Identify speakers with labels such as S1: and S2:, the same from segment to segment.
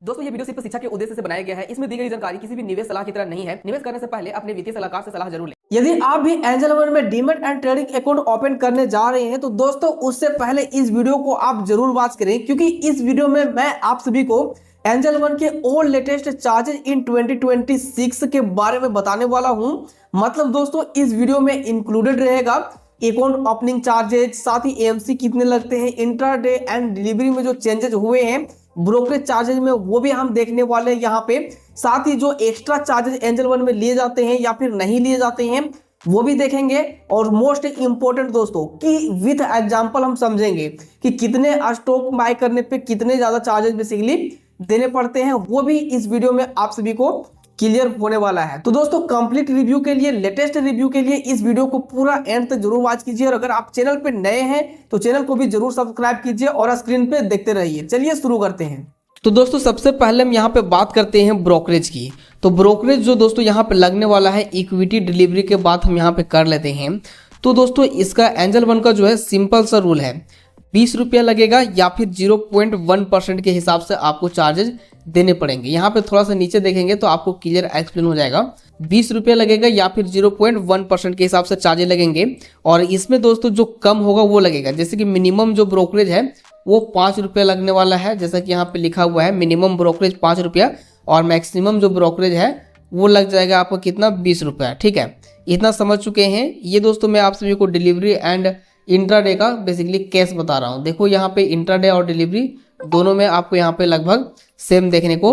S1: दोस्तों ये वीडियो सिर्फ शिक्षा के उद्देश्य से बनाया गया है। इसमें दी गई जानकारी किसी भी निवेश सलाह की तरह नहीं है। निवेश करने से पहले अपने वित्तीय सलाहकार से सलाह जरूर लें।
S2: यदि आप भी एंजल वन में demat and trading account open करने जा रहे हैं तो दोस्तों उससे पहले इस वीडियो को आप जरूर वॉच करें, क्योंकि इस वीडियो में मैं आप सभी को एंजल वन के और लेटेस्ट चार्जेस इन 2026 के बारे में बताने वाला हूं। मतलब दोस्तों इस वीडियो में इंक्लूडेड रहेगा अकाउंट ओपनिंग चार्जेस, साथ ही एएमसी कितने लगते हैं, इंट्राडे एंड डिलीवरी में जो चेंजेस हुए हैं ब्रोकरेज चार्जेस में वो भी हम देखने वाले हैं यहाँ पे। साथ ही जो एक्स्ट्रा चार्जेस एंजल वन में लिए जाते हैं या फिर नहीं लिए जाते हैं वो भी देखेंगे। और मोस्ट इंपॉर्टेंट दोस्तों कि विथ एग्जांपल हम समझेंगे कि कितने स्टॉक बाय करने पे कितने ज्यादा चार्जेस बेसिकली देने पड़ते हैं, वो भी इस वीडियो में आप सभी को क्लियर होने वाला है। तो दोस्तों कंप्लीट रिव्यू के लिए, लेटेस्ट रिव्यू के लिए इस वीडियो को पूरा एंड तक जरूर वॉच कीजिए। और अगर आप चैनल पे नए हैं तो चैनल को भी जरूर सब्सक्राइब कीजिए और स्क्रीन पे देखते रहिए। चलिए शुरू करते हैं। तो दोस्तों सबसे पहले हम यहाँ पे बात करते हैं ब्रोकरेज की। तो ब्रोकरेज जो दोस्तों यहाँ पे लगने वाला है इक्विटी डिलीवरी के बाद हम यहाँ पे कर लेते हैं। तो दोस्तों इसका एंजल वन का जो है सिंपल सा रूल है, 20 रुपया लगेगा या फिर 0.1% के हिसाब से आपको चार्जेस देने पड़ेंगे। यहाँ पे थोड़ा सा नीचे देखेंगे तो आपको क्लियर एक्सप्लेन हो जाएगा। 20 रुपया लगेगा या फिर 0.1% के हिसाब से चार्जेस लगेंगे। और इसमें दोस्तों जो कम होगा वो लगेगा, जैसे कि मिनिमम जो ब्रोकरेज है वो 5 रुपया लगने वाला है, जैसा कि यहाँ पे लिखा हुआ है मिनिमम ब्रोकरेज 5 रुपया, और मैक्सिमम जो ब्रोकरेज है वो लग जाएगा आपको कितना, 20 रुपया। ठीक है, इतना समझ चुके हैं। ये दोस्तों मैं आप सभी को डिलीवरी एंड इंट्राडे का बेसिकली केस बता रहा हूँ। देखो यहाँ पे इंट्राडे और डिलीवरी दोनों में आपको यहाँ पे लगभग सेम देखने को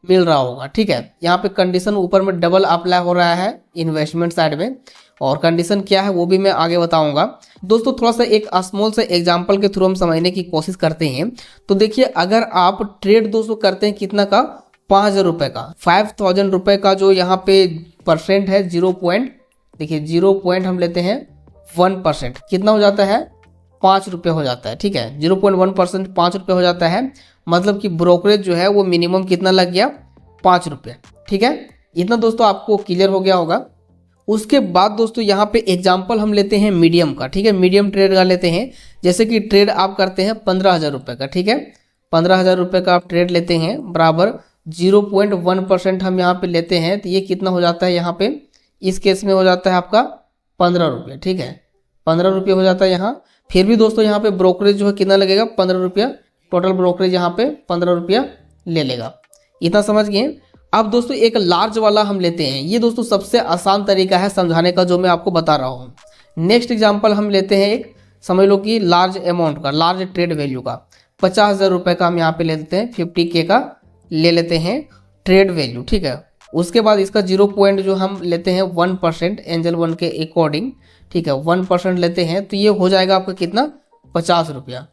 S2: मिल रहा होगा। ठीक है, यहाँ पे कंडीशन ऊपर में डबल अप्लाई हो रहा है इन्वेस्टमेंट साइड में, और कंडीशन क्या है वो भी मैं आगे बताऊंगा। दोस्तों थोड़ा सा एक स्मॉल से एग्जांपल के थ्रू हम समझने की कोशिश करते हैं। तो देखिए अगर आप ट्रेड दोस्तों करते हैं कितना का, 5000 रुपए का, 5000 रुपए का जो यहाँ पे परसेंट है 0. हम लेते हैं 1%, कितना हो जाता है, 5 रुपये हो जाता है। ठीक है, 0.1% 5 रुपये हो जाता है। मतलब कि ब्रोकरेज जो है वो मिनिमम कितना लग गया, 5 रुपये। ठीक है, इतना दोस्तों आपको क्लियर हो गया होगा। उसके बाद दोस्तों यहाँ पे एग्जांपल हम लेते हैं मीडियम का। ठीक है, मीडियम ट्रेड का लेते हैं, जैसे कि ट्रेड आप करते हैं 15,000 रुपये का। ठीक है, 15,000 रुपये का आप ट्रेड लेते हैं, बराबर 0.1% हम यहाँ पे लेते हैं, तो ये कितना हो जाता है यहाँ पे, इस केस में हो जाता है आपका 15 रुपये। ठीक है, 15 रुपये हो जाता है यहाँ। फिर भी दोस्तों यहाँ पे ब्रोकरेज जो है कितना लगेगा, 15 रुपया, टोटल ब्रोकरेज यहाँ पे 15 रुपया ले लेगा। इतना समझ गए। अब दोस्तों एक लार्ज वाला हम लेते हैं। ये दोस्तों सबसे आसान तरीका है समझाने का जो मैं आपको बता रहा हूँ। नेक्स्ट एग्जाम्पल हम लेते हैं एक, समझ लो कि लार्ज अमाउंट का, लार्ज ट्रेड वैल्यू का 50,000 रुपये का हम यहाँ पे ले लेते हैं, 50K का ले लेते हैं ट्रेड वैल्यू। ठीक है, उसके बाद इसका 0. जो हम लेते हैं 1% एंजल वन के अकॉर्डिंग। ठीक है, 1% लेते हैं तो ये हो जाएगा आपका कितना, 50 रुपया।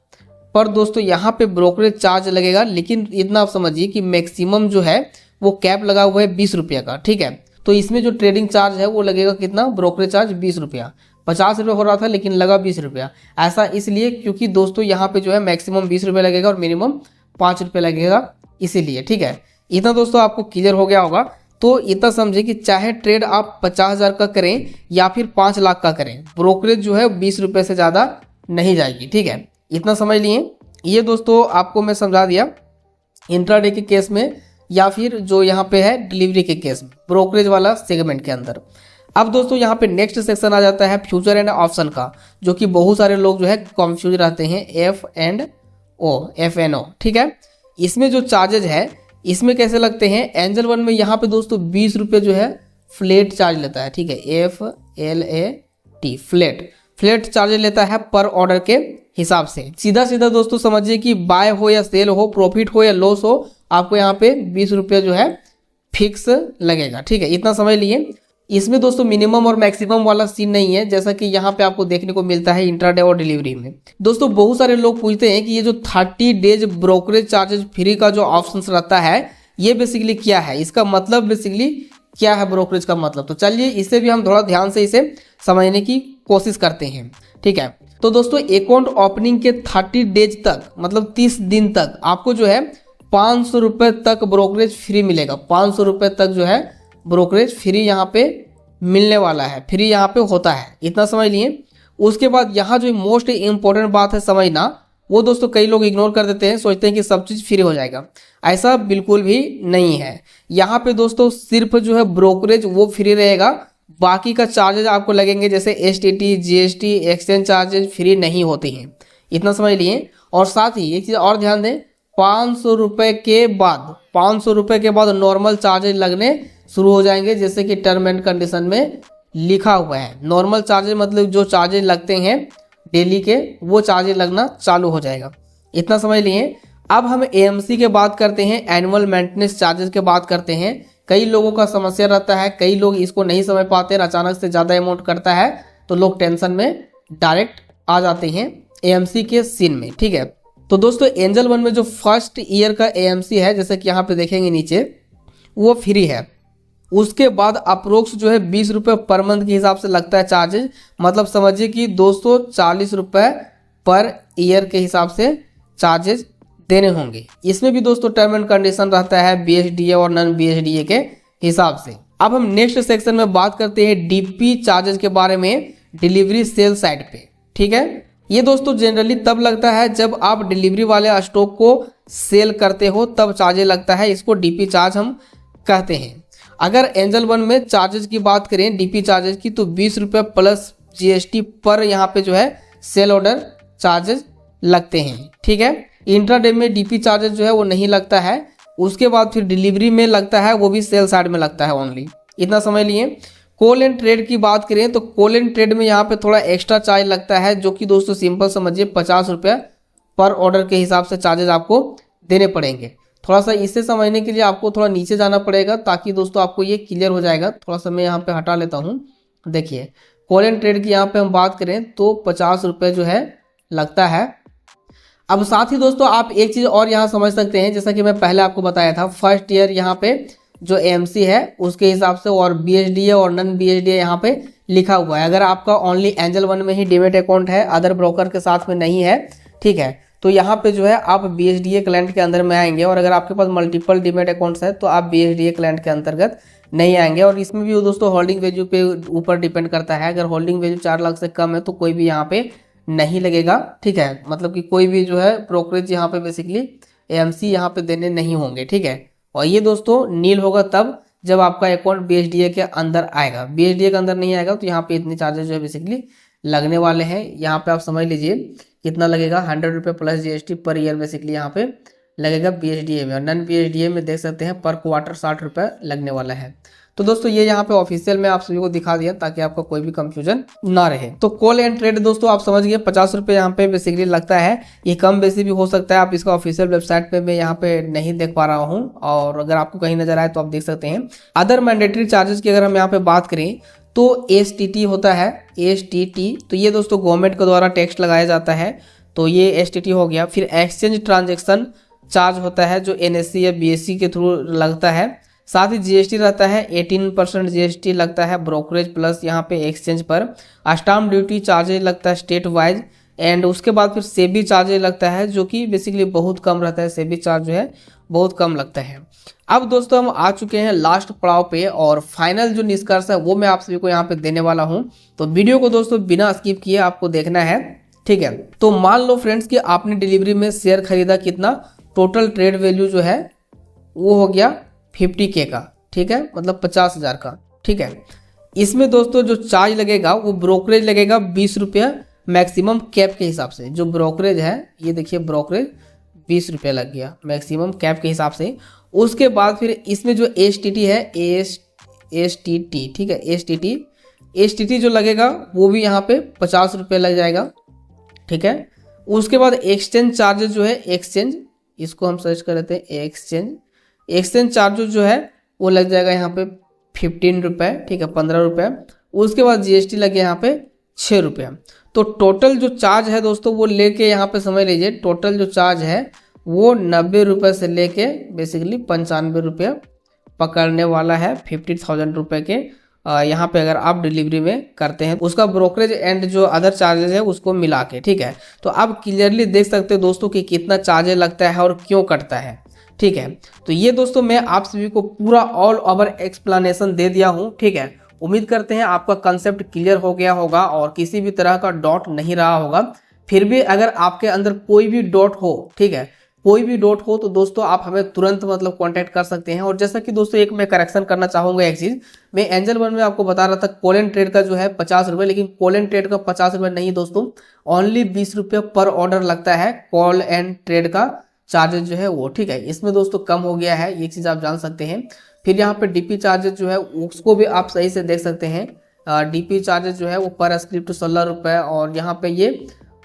S2: पर दोस्तों यहाँ पे ब्रोकरेज चार्ज लगेगा, लेकिन इतना आप समझिए कि मैक्सिमम जो है वो कैप लगा हुआ है 20 रुपया का। ठीक है, तो इसमें जो ट्रेडिंग चार्ज है वो लगेगा कितना, ब्रोकरेज चार्ज 20 रुपया। 50 रुपये हो रहा था लेकिन लगा 20 रुपया। ऐसा इसलिए क्योंकि दोस्तों यहाँ पे जो है मैक्सिमम 20 रुपये लगेगा और मिनिमम 5 रुपये लगेगा, इसीलिए। ठीक है, इतना दोस्तों आपको क्लियर हो गया होगा। तो इतना समझे कि चाहे ट्रेड आप 50,000 का करें या फिर 5 लाख का करें, ब्रोकरेज जो है 20 रुपये से ज़्यादा नहीं जाएगी। ठीक है, इतना समझ लिए। ये दोस्तों आपको मैं समझा दिया इंट्राडे के केस में या फिर जो यहाँ पे है डिलीवरी के केस में, ब्रोकरेज वाला सेगमेंट के अंदर। अब दोस्तों यहाँ पे नेक्स्ट सेक्शन आ जाता है फ्यूचर एंड ऑप्शन का, जो कि बहुत सारे लोग जो है कंफ्यूज रहते हैं, FNO। ठीक है, इसमें जो चार्जेज है इसमें कैसे लगते हैं, एंजल वन में यहाँ पे दोस्तों 20 रुपये जो है फ्लैट चार्ज लेता है। ठीक है, FLAT फ्लैट चार्ज लेता है पर ऑर्डर के हिसाब से। सीधा सीधा दोस्तों समझिए कि बाय हो या सेल हो, प्रॉफिट हो या लॉस हो, आपको यहाँ पे 20 रुपये जो है फिक्स लगेगा। ठीक है, इतना समझ लिए। इसमें दोस्तों मिनिमम और मैक्सिमम वाला सीन नहीं है, जैसा कि यहाँ पे आपको देखने को मिलता है इंट्राडे और डिलीवरी में। दोस्तों बहुत सारे लोग पूछते हैं कि ये जो 30 डेज ब्रोकरेज चार्जेस फ्री का जो ऑप्शन रहता है ये बेसिकली क्या है, इसका मतलब बेसिकली क्या है ब्रोकरेज का मतलब। तो चलिए इसे भी हम थोड़ा ध्यान से इसे समझने की कोशिश करते हैं। ठीक है, तो दोस्तों अकाउंट ओपनिंग के 30 डेज तक, मतलब 30 दिन तक आपको जो है 500 रुपये तक ब्रोकरेज फ्री मिलेगा। 500 रुपये तक जो है ब्रोकरेज फ्री यहाँ पे मिलने वाला है, फ्री यहाँ पे होता है। इतना समझ लिए। उसके बाद यहाँ जो मोस्ट इम्पोर्टेंट बात है समझना, वो दोस्तों कई लोग इग्नोर कर देते हैं, सोचते हैं कि सब चीज़ फ्री हो जाएगा। ऐसा बिल्कुल भी नहीं है। यहाँ पे दोस्तों सिर्फ जो है ब्रोकरेज वो फ्री रहेगा, बाकी का चार्जेज आपको लगेंगे जैसे STT, GST, exchange charges free नहीं होते हैं, इतना समझ लिए। और साथ ही एक चीज़ और ध्यान दें, 500 रुपये के बाद 500 रुपये के बाद नॉर्मल चार्जेज लगने शुरू हो जाएंगे, जैसे कि टर्म एंड कंडीशन में लिखा हुआ है। नॉर्मल चार्जेज मतलब जो चार्जेज लगते हैं डेली के, वो चार्जेज लगना चालू हो जाएगा, इतना समझ लिए। अब हम AMC के बात करते हैं, एनुअल मेंटेनेंस चार्जेस के बात करते हैं। कई लोगों का समस्या रहता है, कई लोग इसको नहीं समझ पाते, अचानक से ज़्यादा अमाउंट करता है तो लोग टेंशन में डायरेक्ट आ जाते हैं AMC के सीन में, ठीक है। तो दोस्तों एंजल वन में जो फर्स्ट ईयर का AMC है, जैसे कि यहाँ पे देखेंगे नीचे, वो फ्री है। उसके बाद अप्रोक्स जो है 20 रुपये पर मंथ के हिसाब से लगता है चार्जेज, मतलब समझिए कि 240 रुपये पर ईयर के हिसाब से चार्जेज देने होंगे। इसमें भी दोस्तों टर्म एंड कंडीशन रहता है BSDA और नॉन BSDA के हिसाब से। अब हम नेक्स्ट सेक्शन में बात करते हैं DP चार्जेज के बारे में, डिलीवरी सेल साइड पे, ठीक है। ये दोस्तों जनरली तब लगता है जब आप डिलीवरी वाले स्टॉक को सेल करते हो, तब चार्जेज लगता है, इसको DP चार्ज हम कहते हैं। अगर एंजल वन में चार्जेस की बात करें DP चार्जेस की, तो 20 रुपये प्लस GST पर यहाँ पे जो है सेल ऑर्डर चार्जेस लगते हैं, ठीक है। इंट्राडे में DP चार्जेस जो है वो नहीं लगता है। उसके बाद फिर डिलीवरी में लगता है, वो भी सेल साइड में लगता है ओनली, इतना समझ लिए। कॉल एंड ट्रेड की बात करें तो कॉल एंड ट्रेड में यहाँ पे थोड़ा एक्स्ट्रा चार्ज लगता है, जो कि दोस्तों सिंपल समझिए 50 रुपये पर ऑर्डर के हिसाब से चार्जेस आपको देने पड़ेंगे। थोड़ा सा इसे समझने के लिए आपको थोड़ा नीचे जाना पड़ेगा, ताकि दोस्तों आपको ये क्लियर हो जाएगा। थोड़ा सा मैं यहाँ पे हटा लेता हूँ। देखिए कॉल एंड ट्रेड की यहाँ पे हम बात करें तो 50 रुपये जो है लगता है। अब साथ ही दोस्तों आप एक चीज़ और यहाँ समझ सकते हैं, जैसा कि मैं पहले आपको बताया था, फर्स्ट ईयर यहाँ पे जो AMC है उसके हिसाब से, और BSDA और नॉन BSDA यहाँ पे लिखा हुआ है। अगर आपका ओनली एंजल वन में ही डीमेट अकाउंट है, अदर ब्रोकर के साथ में नहीं है, ठीक है, तो यहाँ पे जो है आप BSDA क्लाइंट के अंदर में आएंगे। और अगर आपके पास मल्टीपल डीमेट अकाउंट्स है तो आप BSDA क्लाइंट के अंतर्गत नहीं आएंगे। और इसमें भी दोस्तों होल्डिंग वैल्यू पे ऊपर डिपेंड करता है। अगर होल्डिंग वैल्यू 4 लाख से कम है तो कोई भी यहाँ पे नहीं लगेगा, ठीक है। मतलब कि कोई भी जो है ब्रोकरेज यहाँ पे बेसिकली AMC यहाँ पे देने नहीं होंगे, ठीक है। और ये दोस्तों नील होगा तब जब आपका अकाउंट BSDA के अंदर आएगा। BSDA के अंदर नहीं आएगा तो यहाँ पे इतने चार्जेस जो है बेसिकली लगने वाले हैं। यहाँ पे आप समझ लीजिए कितना लगेगा, 100 रुपये plus GST per year basically यहाँ पे लगेगा BSDA में। और नॉन BSDA में देख सकते हैं पर क्वार्टर 60 रुपये लगने वाला है। तो दोस्तों ये यहाँ पे ऑफिशियल में आप सभी को दिखा दिया, ताकि आपका कोई भी कंफ्यूजन ना रहे। तो कॉल एंड ट्रेड दोस्तों आप समझ गए, 50 रुपये यहाँ पे बेसिकली लगता है। ये कम बेसी भी हो सकता है, आप इसका ऑफिशियल वेबसाइट पे मैं यहाँ पे नहीं देख पा रहा हूँ, और अगर आपको कहीं नजर आए तो आप देख सकते हैं। अदर मैंडेटरी चार्जेस की अगर हम यहाँ पे बात करें तो STT होता है, STT, तो ये दोस्तों गवर्नमेंट के द्वारा टैक्स लगाया जाता है, तो ये STT हो गया। फिर एक्सचेंज ट्रांजेक्शन चार्ज होता है जो NSE या BSE के थ्रू लगता है। साथ ही GST रहता है, 18% GST लगता है ब्रोकरेज प्लस यहाँ पे एक्सचेंज पर। स्टाम्प ड्यूटी चार्जेज लगता है स्टेट वाइज। एंड उसके बाद फिर सेबी चार्जेज लगता है, जो कि बेसिकली बहुत कम रहता है। सेबी चार्ज जो है बहुत कम लगता है। अब दोस्तों हम आ चुके हैं लास्ट पड़ाव पे, और फाइनल जो निष्कर्ष है वो मैं आप सभी को यहाँ पे देने वाला हूँ। तो वीडियो को दोस्तों बिना स्किप किए आपको देखना है, ठीक है। तो मान लो फ्रेंड्स कि आपने डिलीवरी में शेयर खरीदा, कितना टोटल ट्रेड वैल्यू जो है वो हो गया 50K का, ठीक है, मतलब 50,000 का, ठीक है। इसमें दोस्तों जो चार्ज लगेगा वो ब्रोकरेज लगेगा 20 रुपये मैक्सिमम कैप के हिसाब से। जो ब्रोकरेज है ये देखिए, ब्रोकरेज 20 रुपये लग गया मैक्सिमम कैप के हिसाब से। उसके बाद फिर इसमें जो STT है, STT, ठीक है, STT जो लगेगा वो भी यहाँ पे 50 रुपये लग जाएगा, ठीक है। उसके बाद एक्सचेंज चार्जेस जो है, एक्सचेंज, इसको हम सर्च कर लेते हैं, एक्सचेंज चार्जेस जो है वो लग जाएगा यहाँ पे 15 रुपये, ठीक है, 15 रुपये। उसके बाद GST लगे यहाँ पे 6 रुपये। तो टोटल जो चार्ज है दोस्तों वो लेके यहाँ पे समझ लीजिए, टोटल जो चार्ज है वो 90 रुपये से लेके बेसिकली 95 रुपये पकड़ने वाला है 50,000 रुपये के। यहाँ पे अगर आप डिलीवरी में करते हैं उसका ब्रोकरेज एंड जो अदर चार्जेस है उसको मिला के, ठीक है। तो आप क्लियरली देख सकते हैं दोस्तों कि कितना चार्जेस लगता है और क्यों कटता है, ठीक है। तो ये दोस्तों मैं आप सभी को पूरा ऑल ओवर एक्सप्लेनेशन दे दिया हूँ, ठीक है। उम्मीद करते हैं आपका कंसेप्ट क्लियर हो गया होगा और किसी भी तरह का डाउट नहीं रहा होगा। फिर भी अगर आपके अंदर कोई भी डॉट हो, ठीक है, कोई भी डॉट हो, तो दोस्तों आप हमें तुरंत मतलब कांटेक्ट कर सकते हैं। और जैसा कि दोस्तों एक मैं करेक्शन करना चाहूंगा, एक चीज मैं एंजल वन में आपको बता रहा था कॉल एंड ट्रेड का जो है 50 रुपये, लेकिन कॉल एंड ट्रेड का 50 रुपये नहीं दोस्तों, ओनली 20 रुपये पर ऑर्डर लगता है कॉल एंड ट्रेड का चार्जेस जो है वो, ठीक है। इसमें दोस्तों कम हो गया है, ये चीज आप जान सकते हैं। फिर यहाँ पे डीपी चार्जेस जो है उसको भी आप सही से देख सकते हैं। डीपी चार्जेस जो है वो पर स्क्रिप्ट 16 रुपये, और यहाँ पे ये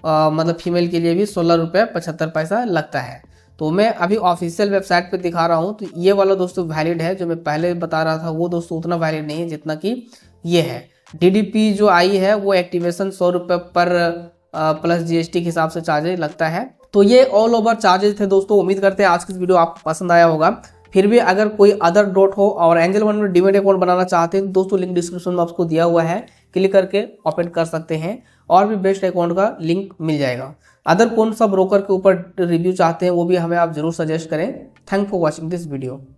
S2: मतलब फीमेल के लिए भी 16 रुपये 75 पैसा लगता है। तो मैं अभी ऑफिशियल वेबसाइट पे दिखा रहा हूँ, तो ये वाला दोस्तों वैलिड है। जो मैं पहले बता रहा था वो दोस्तों उतना वैलिड नहीं है जितना कि ये है। डीडीपी जो आई है वो एक्टिवेशन 100 रुपये पर प्लस जीएसटी के हिसाब से चार्जेस लगता है। तो ये ऑल ओवर चार्जेस थे दोस्तों। उम्मीद करते हैं आज की वीडियो आपको पसंद आया होगा। फिर भी अगर कोई अदर डॉट हो और एंजल वन में डीमेट अकाउंट बनाना चाहते हैं, दोस्तों लिंक डिस्क्रिप्शन में आपको दिया हुआ है, क्लिक करके ओपन कर सकते हैं और भी बेस्ट अकाउंट का लिंक मिल जाएगा। अदर कौन सा ब्रोकर के ऊपर रिव्यू चाहते हैं वो भी हमें आप जरूर सजेस्ट करें। Thank for watching this video.